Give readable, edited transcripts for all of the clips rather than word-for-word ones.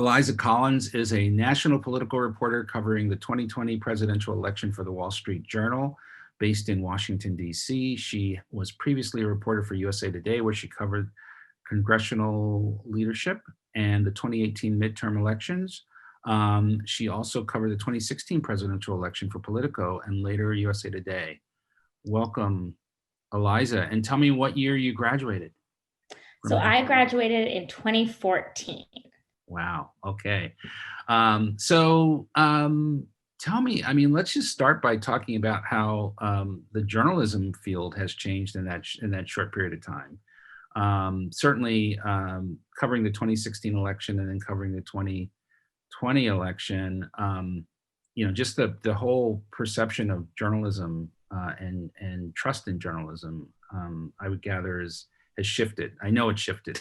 Eliza Collins is a national political reporter covering the 2020 presidential election for the Wall Street Journal, based in Washington, D.C. She was previously a reporter for USA Today, where she covered congressional leadership and the 2018 midterm elections. She also covered the 2016 presidential election for Politico and later USA Today. Welcome, Eliza, and tell me what year you graduated. So I graduated in 2014. Wow, okay. Tell me, let's just start by talking about how the journalism field has changed in that short period of time. Certainly covering the 2016 election and then covering the 2020 election, just the whole perception of journalism and trust in journalism, I would gather has shifted. I know it's shifted.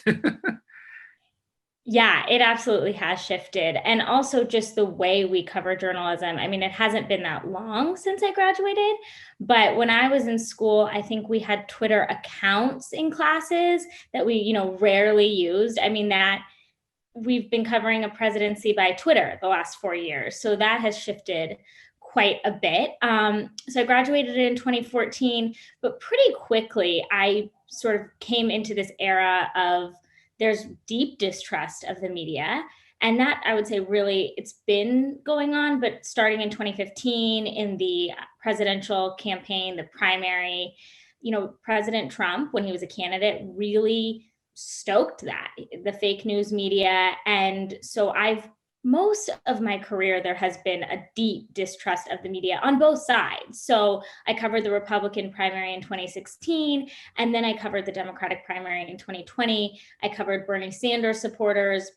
Yeah, it absolutely has shifted. And also just the way we cover journalism. It hasn't been that long since I graduated, but when I was in school, I think we had Twitter accounts in classes that we, rarely used. That we've been covering a presidency by Twitter the last 4 years. So that has shifted quite a bit. So I graduated in 2014, but pretty quickly I sort of came into this era of there's deep distrust of the media. And that, I would say, really, it's been going on, but starting in 2015 in the presidential campaign, the primary, President Trump, when he was a candidate, really stoked that, the fake news media. And so most of my career, there has been a deep distrust of the media on both sides. So I covered the Republican primary in 2016, and then I covered the Democratic primary in 2020. I covered Bernie Sanders supporters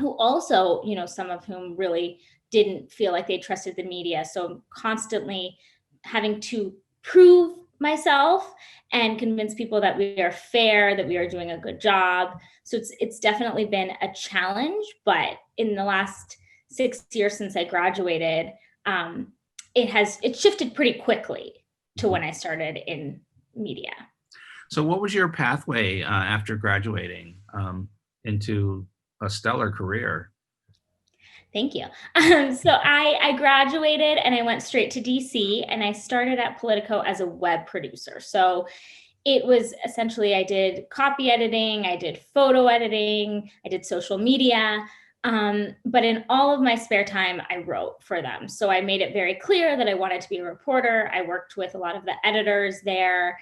who also, some of whom really didn't feel like they trusted the media. So constantly having to prove myself and convince people that we are fair, that we are doing a good job. So it's definitely been a challenge, but in the last 6 years since I graduated, it shifted pretty quickly to when I started in media. So what was your pathway after graduating into a stellar career? Thank you. So I graduated and I went straight to DC, and I started at Politico as a web producer. So it was essentially, I did copy editing, I did photo editing, I did social media. But in all of my spare time, I wrote for them. So I made it very clear that I wanted to be a reporter. I worked with a lot of the editors there.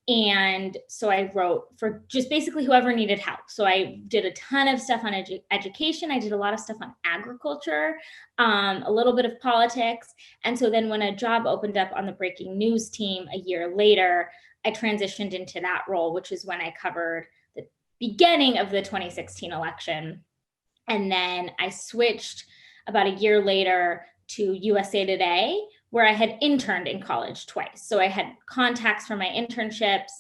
And so I wrote for just basically whoever needed help. So I did a ton of stuff on education. I did a lot of stuff on agriculture, a little bit of politics. And so then when a job opened up on the breaking news team a year later, I transitioned into that role, which is when I covered the beginning of the 2016 election. And then I switched about a year later to USA Today, where I had interned in college twice. So I had contacts for my internships,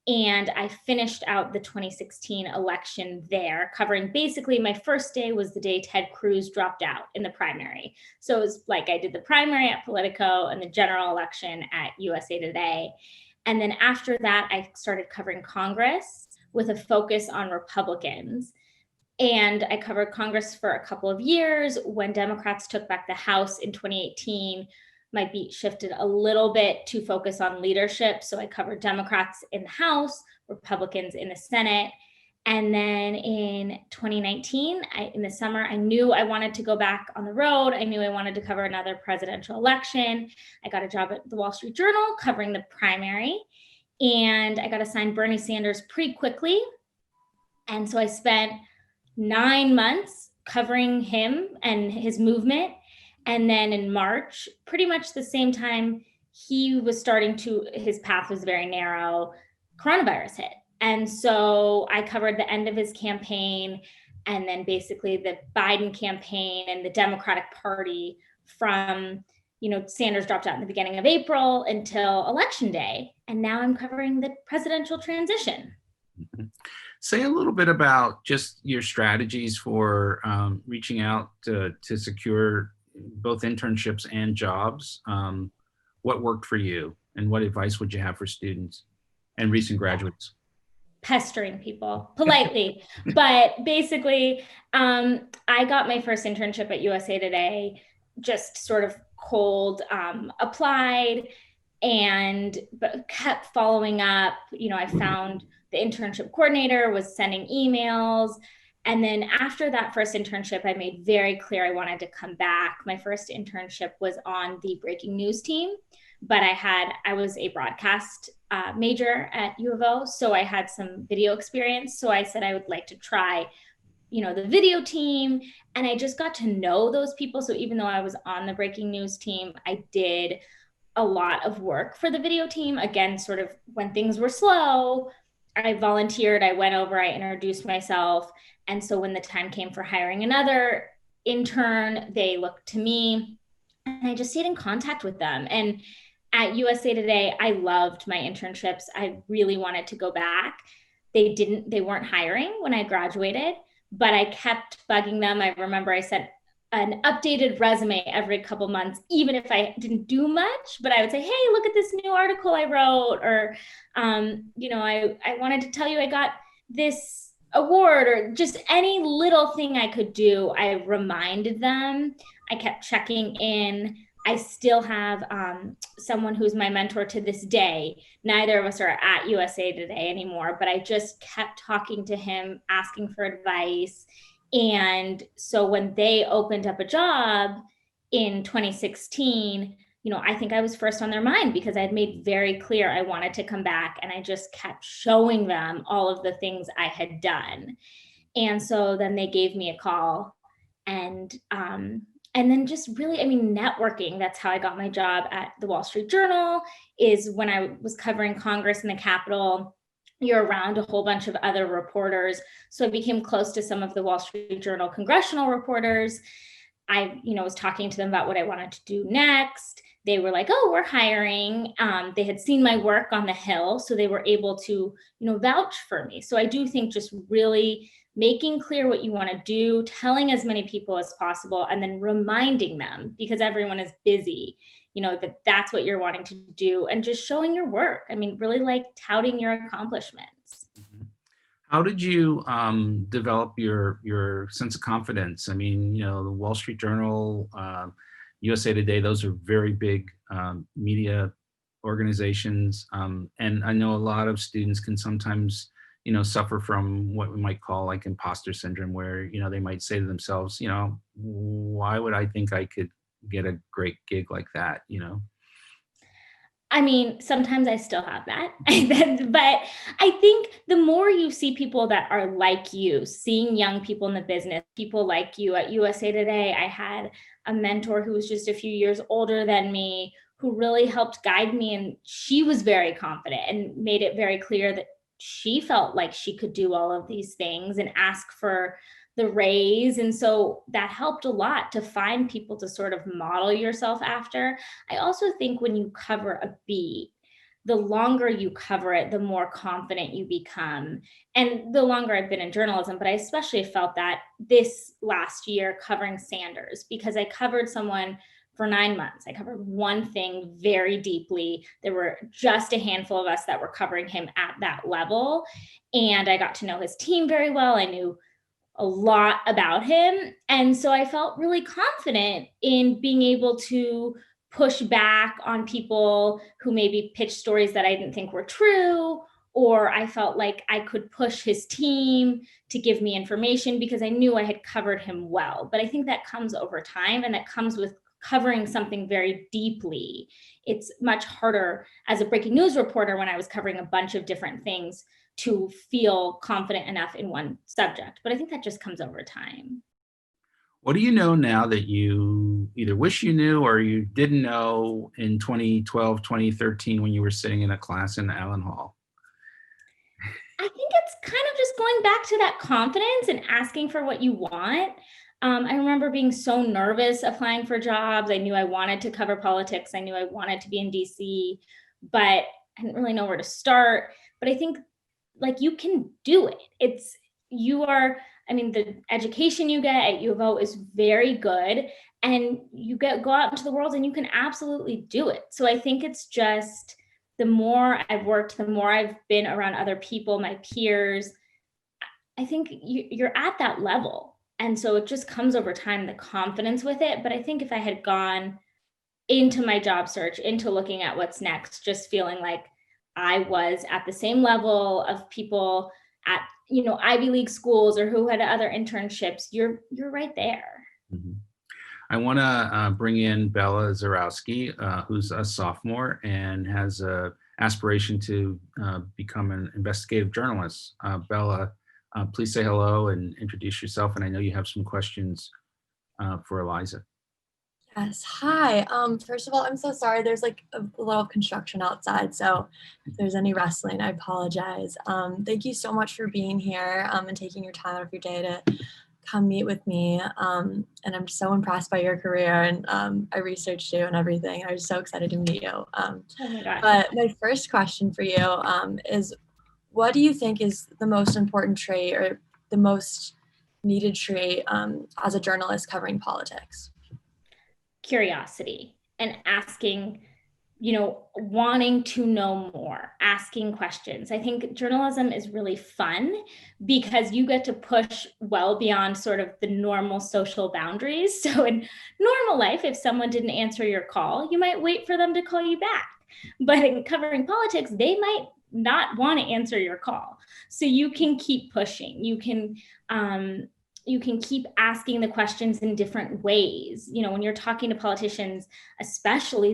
and I finished out the 2016 election there, covering basically my first day was the day Ted Cruz dropped out in the primary. So it was like I did the primary at Politico and the general election at USA Today. And then after that, I started covering Congress with a focus on Republicans. And I covered Congress for a couple of years. When Democrats took back the House in 2018, my beat shifted a little bit to focus on leadership. So I covered Democrats in the House, Republicans in the Senate. And then in 2019, in the summer, I knew I wanted to go back on the road. I knew I wanted to cover another presidential election. I got a job at the Wall Street Journal covering the primary. And I got assigned Bernie Sanders pretty quickly. And so I spent 9 months covering him and his movement. And then in March, pretty much the same time he was his path was very narrow, coronavirus hit. And so I covered the end of his campaign and then basically the Biden campaign and the Democratic Party from, Sanders dropped out in the beginning of April until Election Day. And now I'm covering the presidential transition. Mm-hmm. Say a little bit about just your strategies for reaching out to secure both internships and jobs. What worked for you, and what advice would you have for students and recent graduates? pestering people politely. But basically, I got my first internship at USA Today, just sort of cold applied, but kept following up. I found the internship coordinator was sending emails. And then after that first internship, I made very clear I wanted to come back. My first internship was on the breaking news team, but I was a broadcast major at U of O, so I had some video experience. So I said I would like to try, the video team, and I just got to know those people. So even though I was on the breaking news team, I did a lot of work for the video team. Again, sort of when things were slow, I volunteered, I went over, I introduced myself. And so when the time came for hiring another intern, they looked to me, and I just stayed in contact with them. And at USA Today, I loved my internships. I really wanted to go back. They weren't hiring when I graduated, but I kept bugging them. I remember I sent an updated resume every couple months, even if I didn't do much, but I would say, hey, look at this new article I wrote, or, I wanted to tell you I got this award, or just any little thing I could do. I reminded them. I kept checking in. I still have someone who's my mentor to this day. Neither of us are at USA Today anymore, but I just kept talking to him, asking for advice. And so when they opened up a job in 2016, I think I was first on their mind because I had made very clear I wanted to come back, and I just kept showing them all of the things I had done. And so then they gave me a call, and then just really, networking. That's how I got my job at the Wall Street Journal, is when I was covering Congress and the Capitol. You're around a whole bunch of other reporters. So I became close to some of the Wall Street Journal congressional reporters. I, was talking to them about what I wanted to do next. They were like, oh, we're hiring. They had seen my work on the Hill, so they were able to, vouch for me. So I do think just really making clear what you want to do, telling as many people as possible, and then reminding them, because everyone is busy, that's what you're wanting to do, and just showing your work. Really like touting your accomplishments. How did you develop your sense of confidence? The Wall Street Journal, USA Today, those are very big media organizations. And I know a lot of students can sometimes, suffer from what we might call like imposter syndrome, where, they might say to themselves, why would I think I could get a great gig like that, Sometimes I still have that, but I think the more you see people that are like you, seeing young people in the business, people like you at USA Today, I had a mentor who was just a few years older than me, who really helped guide me. And she was very confident and made it very clear that she felt like she could do all of these things and ask for the raise. And so that helped a lot to find people to sort of model yourself after. I also think when you cover a beat, the longer you cover it, the more confident you become. And the longer I've been in journalism, but I especially felt that this last year covering Sanders, because I covered someone for 9 months. I covered one thing very deeply. There were just a handful of us that were covering him at that level. And I got to know his team very well. I knew a lot about him. And so I felt really confident in being able to push back on people who maybe pitched stories that I didn't think were true, or I felt like I could push his team to give me information because I knew I had covered him well. But I think that comes over time, and that comes with covering something very deeply. It's much harder as a breaking news reporter, when I was covering a bunch of different things, to feel confident enough in one subject. But I think that just comes over time. What do you know now that you either wish you knew or you didn't know in 2012, 2013, when you were sitting in a class in Allen Hall? I think it's kind of just going back to that confidence and asking for what you want. I remember being so nervous applying for jobs. I knew I wanted to cover politics. I knew I wanted to be in DC, but I didn't really know where to start. But I think you can do it. The education you get at U of O is very good, and you go out into the world and you can absolutely do it. So I think it's just the more I've worked, the more I've been around other people, my peers, I think you're at that level. And so it just comes over time, the confidence with it. But I think if I had gone into my job search, into looking at what's next, just feeling like I was at the same level of people at, Ivy League schools or who had other internships, you're right there. Mhm. I want to bring in Bella Zarowski, who's a sophomore and has a aspiration to become an investigative journalist. Bella, please say hello and introduce yourself. And I know you have some questions for Eliza. Yes. Hi. First of all, I'm so sorry. There's like a little construction outside, so if there's any rustling, I apologize. Thank you so much for being here and taking your time out of your day to come meet with me. And I'm so impressed by your career, and I researched you and everything. I was so excited to meet you. Oh my gosh. But my first question for you is, what do you think is the most important trait or the most needed trait as a journalist covering politics? Curiosity and asking, wanting to know more, asking questions. I think journalism is really fun because you get to push well beyond sort of the normal social boundaries. So in normal life, if someone didn't answer your call, you might wait for them to call you back. But in covering politics, they might not want to answer your call. So you can keep pushing. You can keep asking the questions in different ways. When you're talking to politicians, especially,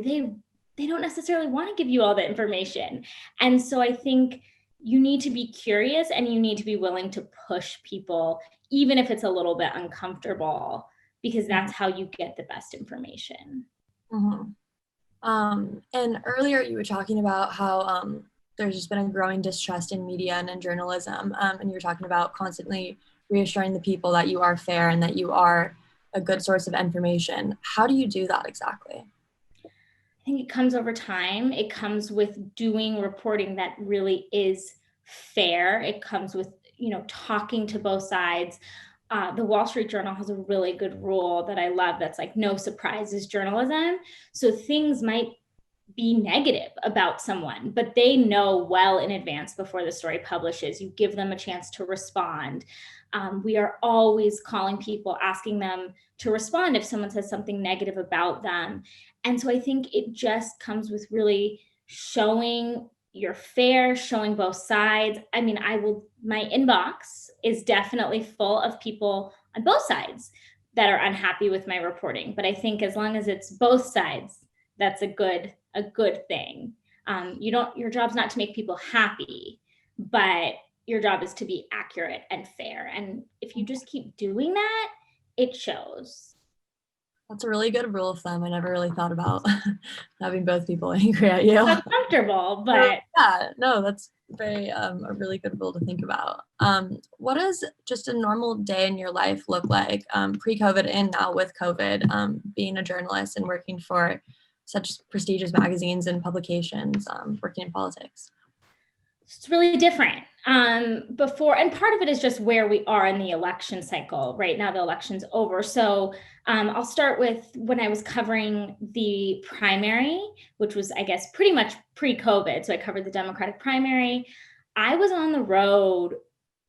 they don't necessarily want to give you all the information. And so I think you need to be curious and you need to be willing to push people, even if it's a little bit uncomfortable, because that's how you get the best information. Mm-hmm. And earlier you were talking about how there's just been a growing distrust in media and in journalism. And you were talking about constantly reassuring the people that you are fair and that you are a good source of information. How do you do that exactly? I think it comes over time. It comes with doing reporting that really is fair. It comes with, talking to both sides. The Wall Street Journal has a really good rule that I love that's like no surprises journalism. So things might be negative about someone, but they know well in advance before the story publishes. You give them a chance to respond. We are always calling people, asking them to respond if someone says something negative about them. And so I think it just comes with really showing you're fair, showing both sides. I mean, my inbox is definitely full of people on both sides that are unhappy with my reporting. But I think as long as it's both sides, that's a good thing. Your job's not to make people happy, but your job is to be accurate and fair. And if you just keep doing that, it shows. That's a really good rule of thumb. I never really thought about having both people angry at you. It's comfortable, but yeah, no, that's very a really good rule to think about. What does just a normal day in your life look like pre-COVID and now with COVID, being a journalist and working for such prestigious magazines and publications, working in politics? it's really different. Before, and part of it is just where we are in the election cycle. Right now, the election's over. So I'll start with when I was covering the primary, which was, I guess, pretty much pre-COVID. So I covered the Democratic primary. I was on the road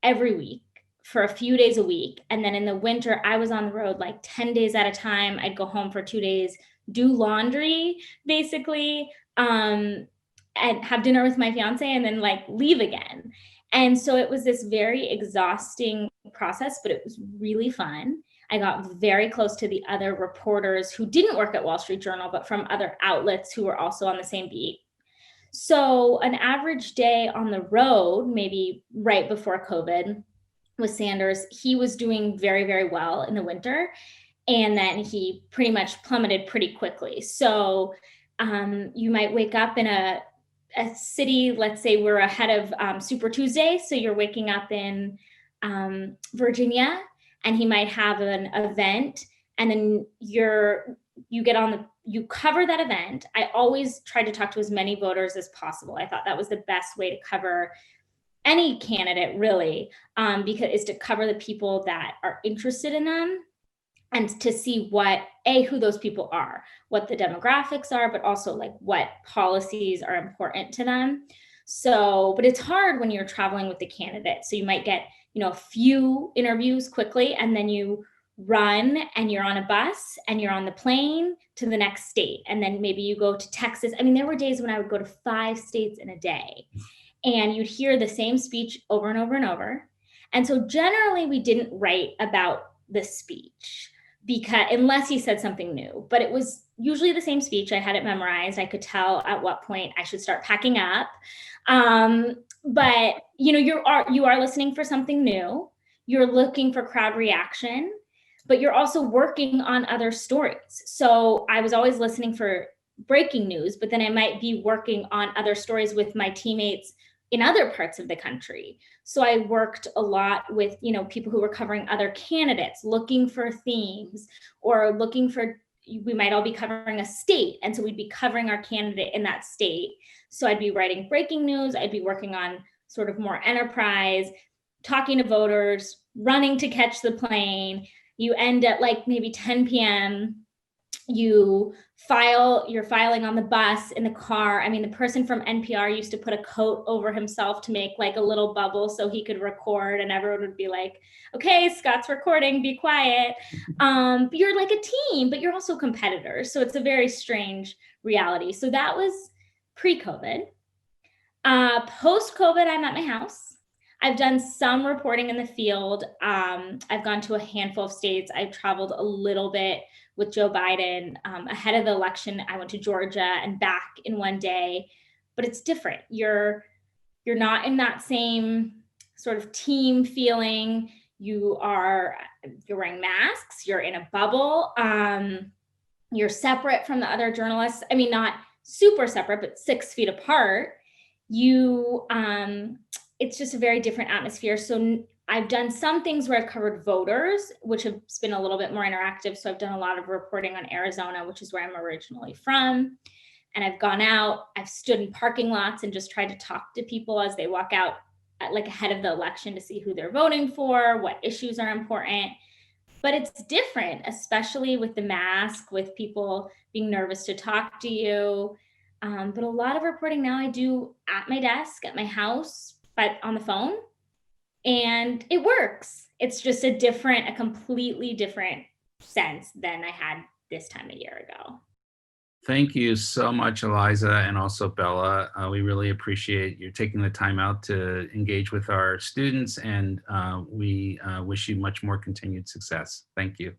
every week for a few days a week. And then in the winter, I was on the road like 10 days at a time. I'd go home for 2 days, do laundry, basically, and have dinner with my fiance and then like leave again. And so it was this very exhausting process, but it was really fun. I got very close to the other reporters who didn't work at Wall Street Journal, but from other outlets who were also on the same beat. So an average day on the road, maybe right before COVID, with Sanders, he was doing very, very well in the winter. And then he pretty much plummeted pretty quickly. So you might wake up in a city, let's say we're ahead of Super Tuesday. So you're waking up in Virginia and he might have an event and then you cover that event. I always tried to talk to as many voters as possible. I thought that was the best way to cover any candidate really, because is to cover the people that are interested in them. and to see who those people are, what the demographics are, but also like what policies are important to them. So, but it's hard when you're traveling with the candidate. So you might get, a few interviews quickly, and then you run and you're on a bus and you're on the plane to the next state. And then maybe you go to Texas. I mean, there were days when I would go to 5 states in a day, and you'd hear the same speech over and over and over. And so generally we didn't write about the speech, because unless he said something new, but it was usually the same speech. I had it memorized. I could tell at what point I should start packing up. But you are listening for something new. You're looking for crowd reaction, but you're also working on other stories. So I was always listening for breaking news, but then I might be working on other stories with my teammates in other parts of the country. So I worked a lot with, people who were covering other candidates, looking for themes, or we might all be covering a state. And so we'd be covering our candidate in that state. So I'd be writing breaking news. I'd be working on sort of more enterprise, talking to voters, running to catch the plane. You end at like maybe 10 p.m. You're filing on the bus, in the car. I mean, the person from NPR used to put a coat over himself to make like a little bubble so he could record, and everyone would be like, okay, Scott's recording, be quiet. You're like a team, but you're also competitors. So it's a very strange reality. So that was pre-COVID. Post-COVID, I'm at my house. I've done some reporting in the field. I've gone to a handful of states. I've traveled a little bit with Joe Biden. Ahead of the election, I went to Georgia and back in one day, but it's different. You're not in that same sort of team feeling. You're wearing masks, you're in a bubble. You're separate from the other journalists. I mean, not super separate, but 6 feet apart. It's just a very different atmosphere. So I've done some things where I've covered voters, which have been a little bit more interactive. So I've done a lot of reporting on Arizona, which is where I'm originally from. And I've gone out, I've stood in parking lots and just tried to talk to people as they walk out ahead of the election to see who they're voting for, what issues are important. But it's different, especially with the mask, with people being nervous to talk to you. But a lot of reporting now I do at my desk, at my house, but on the phone. And it works. It's just a completely different sense than I had this time a year ago. Thank you so much, Eliza, and also Bella. We really appreciate you taking the time out to engage with our students, and we wish you much more continued success. Thank you.